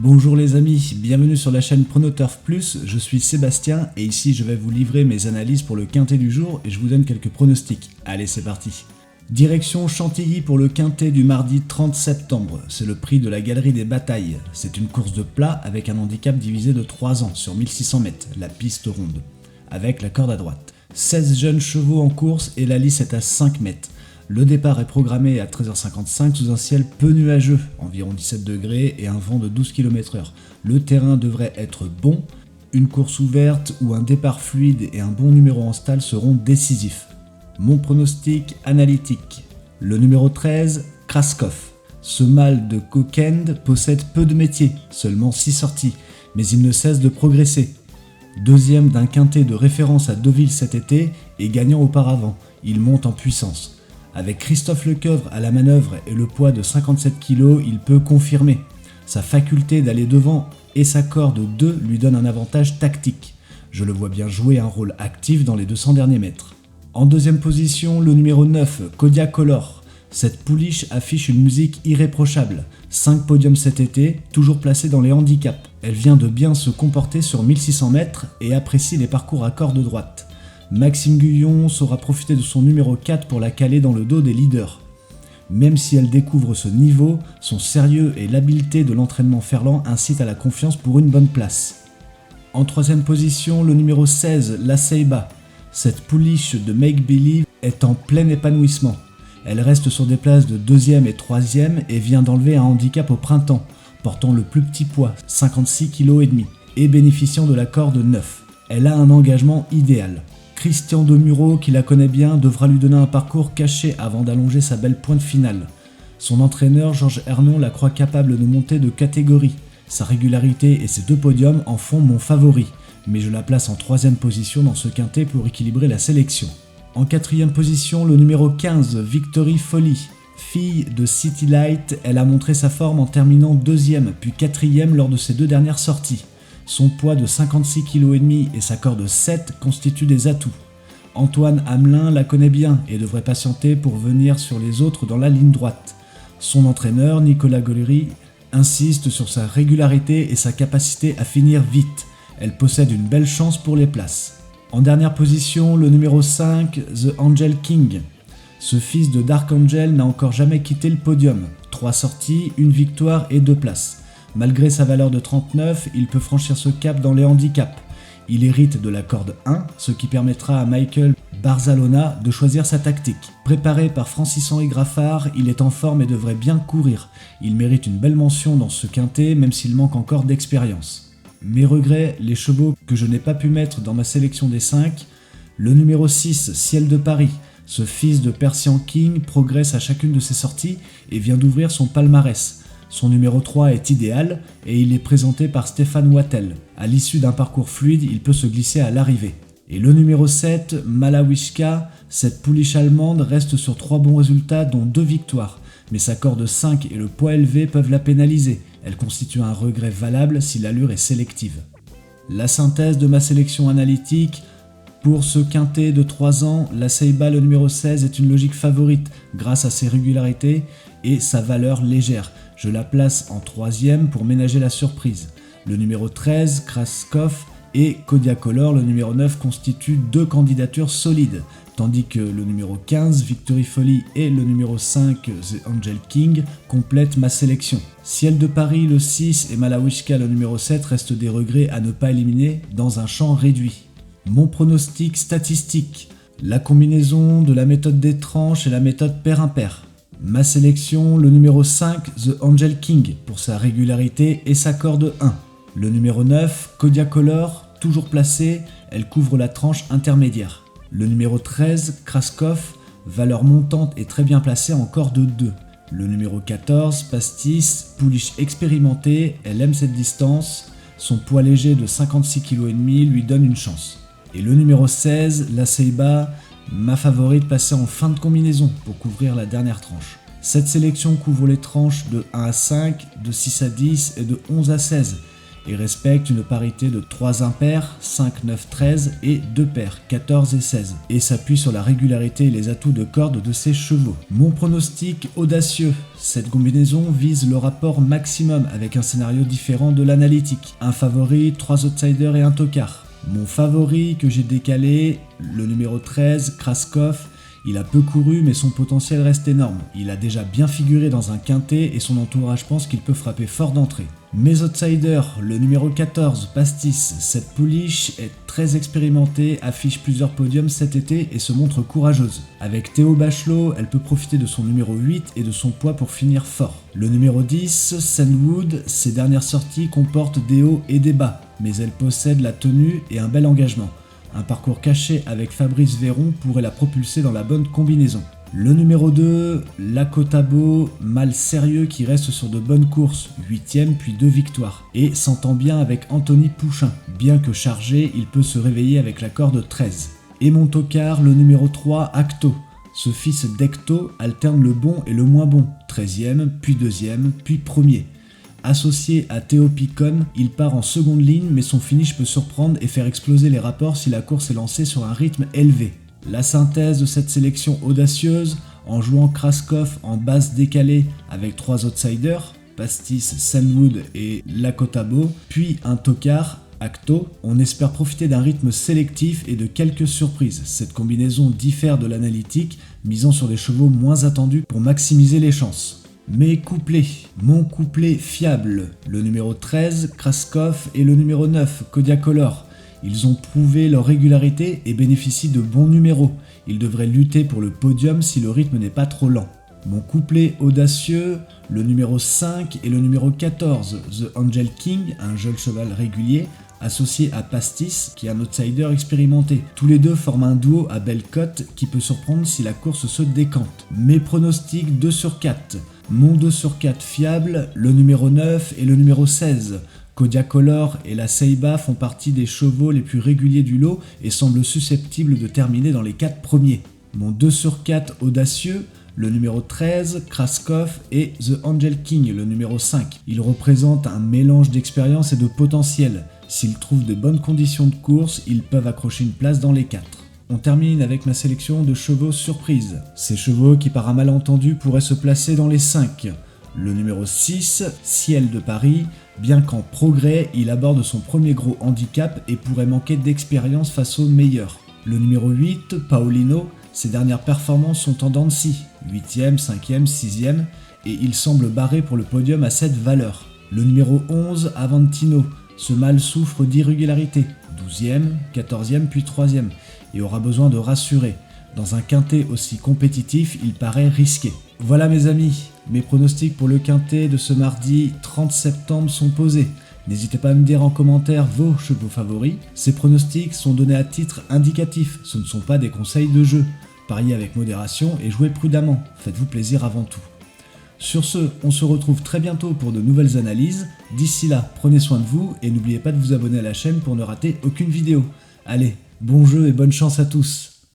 Bonjour les amis, bienvenue sur la chaîne Pronoturf Plus, je suis Sébastien et ici je vais vous livrer mes analyses pour le quintet du jour et je vous donne quelques pronostics. Allez, c'est parti. Direction Chantilly pour le quintet du mardi 30 septembre, c'est le prix de la Galerie des Batailles. C'est une course de plat avec un handicap divisé de 3 ans sur 1600 mètres, la piste ronde, avec la corde à droite. 16 jeunes chevaux en course et la lice est à 5 mètres. Le départ est programmé à 13h55 sous un ciel peu nuageux, environ 17 degrés et un vent de 12 km/h. Le terrain devrait être bon, une course ouverte ou un départ fluide et un bon numéro en stall seront décisifs. Mon pronostic analytique. Le numéro 13, Kraskov. Ce mâle de Kokend possède peu de métiers, seulement 6 sorties, mais il ne cesse de progresser. Deuxième d'un quintet de référence à Deauville cet été et gagnant auparavant, il monte en puissance. Avec Christophe Lecoeuvre à la manœuvre et le poids de 57 kg, il peut confirmer. Sa faculté d'aller devant et sa corde 2 lui donnent un avantage tactique. Je le vois bien jouer un rôle actif dans les 200 derniers mètres. En deuxième position, le numéro 9, Kodiakolor. Cette pouliche affiche une musique irréprochable. 5 podiums cet été, toujours placée dans les handicaps. Elle vient de bien se comporter sur 1600 mètres et apprécie les parcours à corde droite. Maxime Guyon saura profiter de son numéro 4 pour la caler dans le dos des leaders. Même si elle découvre ce niveau, son sérieux et l'habileté de l'entraînement Ferland incitent à la confiance pour une bonne place. En troisième position, le numéro 16, La Ceiba. Cette pouliche de Make Believe est en plein épanouissement. Elle reste sur des places de 2e et 3e et vient d'enlever un handicap au printemps, portant le plus petit poids, 56,5 kg, et bénéficiant de la corde 9. Elle a un engagement idéal. Christian Demuro, qui la connaît bien, devra lui donner un parcours caché avant d'allonger sa belle pointe finale. Son entraîneur, Georges Hernon, la croit capable de monter de catégorie. Sa régularité et ses 2 podiums en font mon favori, mais je la place en 3e position dans ce quintet pour équilibrer la sélection. En 4e position, le numéro 15, Victory Folly. Fille de City Light, elle a montré sa forme en terminant 2e puis 4e lors de ses 2 dernières sorties. Son poids de 56,5 kg et sa corde 7 constituent des atouts. Antoine Hamelin la connaît bien et devrait patienter pour venir sur les autres dans la ligne droite. Son entraîneur, Nicolas Gollery, insiste sur sa régularité et sa capacité à finir vite. Elle possède une belle chance pour les places. En dernière position, le numéro 5, The Angel King. Ce fils de Dark Angel n'a encore jamais quitté le podium. 3 sorties, 1 victoire et 2 places. Malgré sa valeur de 39, il peut franchir ce cap dans les handicaps. Il hérite de la corde 1, ce qui permettra à Michael Barzalona de choisir sa tactique. Préparé par Francis-Henri Graffard, il est en forme et devrait bien courir. Il mérite une belle mention dans ce quintet, même s'il manque encore d'expérience. Mes regrets, les chevaux que je n'ai pas pu mettre dans ma sélection des 5. Le numéro 6, Ciel de Paris. Ce fils de Persian King progresse à chacune de ses sorties et vient d'ouvrir son palmarès. Son numéro 3 est idéal et il est présenté par Stéphane Wattel. À l'issue d'un parcours fluide, il peut se glisser à l'arrivée. Et le numéro 7, Malawishka, cette pouliche allemande reste sur 3 bons résultats dont 2 victoires. Mais sa corde 5 et le poids élevé peuvent la pénaliser. Elle constitue un regret valable si l'allure est sélective. La synthèse de ma sélection analytique. Pour ce quintet de 3 ans, La Ceiba, le numéro 16, est une logique favorite grâce à ses régularités et sa valeur légère. Je la place en 3e pour ménager la surprise. Le numéro 13, Kraskov, et Kodiakolor, le numéro 9, constituent 2 candidatures solides, tandis que le numéro 15, Victory Folly, et le numéro 5, The Angel King, complètent ma sélection. Ciel de Paris, le 6, et Malawishka, le numéro 7, restent des regrets à ne pas éliminer dans un champ réduit. Mon pronostic statistique. La combinaison de la méthode des tranches et la méthode pair-impair. Ma sélection, le numéro 5, The Angel King, pour sa régularité et sa corde 1. Le numéro 9, Kodiakolor, toujours placée, elle couvre la tranche intermédiaire. Le numéro 13, Kraskov, valeur montante et très bien placée en corde 2. Le numéro 14, Pastis, pouliche expérimentée, elle aime cette distance. Son poids léger de 56,5 kg lui donne une chance. Et le numéro 16, La Ceiba, ma favorite passée en fin de combinaison pour couvrir la dernière tranche. Cette sélection couvre les tranches de 1 à 5, de 6 à 10 et de 11 à 16. et respecte une parité de 3 impairs, 5, 9, 13 et 2 paires, 14 et 16, et s'appuie sur la régularité et les atouts de corde de ses chevaux. Mon pronostic audacieux, cette combinaison vise le rapport maximum avec un scénario différent de l'analytique. Un favori, 3 outsiders et un tocard. Mon favori que j'ai décalé, le numéro 13, Kraskov. Il a peu couru mais son potentiel reste énorme. Il a déjà bien figuré dans un quintet et son entourage pense qu'il peut frapper fort d'entrée. Mes outsiders, le numéro 14, Pastis. Cette pouliche est très expérimentée, affiche plusieurs podiums cet été et se montre courageuse. Avec Théo Bachelot, elle peut profiter de son numéro 8 et de son poids pour finir fort. Le numéro 10, Senwood, ses dernières sorties comportent des hauts et des bas, mais elle possède la tenue et un bel engagement. Un parcours caché avec Fabrice Véron pourrait la propulser dans la bonne combinaison. Le numéro 2, Lakotabo, mâle sérieux qui reste sur de bonnes courses, 8ème puis 2 victoires, et s'entend bien avec Anthony Pouchin. Bien que chargé, il peut se réveiller avec la corde 13. Et mon tocard, le numéro 3, Acto. Ce fils d'Ecto alterne le bon et le moins bon, 13ème, puis 2ème, puis 1er. Associé à Théo Picon, il part en seconde ligne mais son finish peut surprendre et faire exploser les rapports si la course est lancée sur un rythme élevé. La synthèse de cette sélection audacieuse, en jouant Kraskov en base décalée avec 3 outsiders, Pastis, Senwood et Lakotabo, puis un tocard, Acto, on espère profiter d'un rythme sélectif et de quelques surprises. Cette combinaison diffère de l'analytique, misant sur des chevaux moins attendus pour maximiser les chances. Mes couplets, mon couplet fiable, le numéro 13, Kraskov et le numéro 9, Kodiakolor. Ils ont prouvé leur régularité et bénéficient de bons numéros. Ils devraient lutter pour le podium si le rythme n'est pas trop lent. Mon couplet audacieux, le numéro 5 et le numéro 14, The Angel King, un jeune cheval régulier, associé à Pastis, qui est un outsider expérimenté. Tous les deux forment un duo à belle cote qui peut surprendre si la course se décante. Mes pronostics 2 sur 4. Mon 2 sur 4 fiable, le numéro 9 et le numéro 16. Kodiakolor et la Seiba font partie des chevaux les plus réguliers du lot et semblent susceptibles de terminer dans les 4 premiers. Mon 2 sur 4 audacieux, le numéro 13, Kraskov et The Angel King, le numéro 5. Ils représentent un mélange d'expérience et de potentiel. S'ils trouvent de bonnes conditions de course, ils peuvent accrocher une place dans les 4. On termine avec ma sélection de chevaux surprises. Ces chevaux qui par un malentendu pourraient se placer dans les 5. Le numéro 6, Ciel de Paris, bien qu'en progrès, il aborde son premier gros handicap et pourrait manquer d'expérience face aux meilleurs. Le numéro 8, Paolino, ses dernières performances sont en dents de scie, 8ème, 5ème, 6ème, et il semble barré pour le podium à cette valeur. Le numéro 11, Avantino, ce mâle souffre d'irrégularité, 12ème, 14ème puis 3ème, et aura besoin de rassurer. Dans un quintet aussi compétitif, il paraît risqué. Voilà mes amis, mes pronostics pour le quintet de ce mardi 30 septembre sont posés. N'hésitez pas à me dire en commentaire vos chevaux favoris. Ces pronostics sont donnés à titre indicatif, ce ne sont pas des conseils de jeu. Pariez avec modération et jouez prudemment, faites-vous plaisir avant tout. Sur ce, on se retrouve très bientôt pour de nouvelles analyses. D'ici là, prenez soin de vous et n'oubliez pas de vous abonner à la chaîne pour ne rater aucune vidéo. Allez, bon jeu et bonne chance à tous.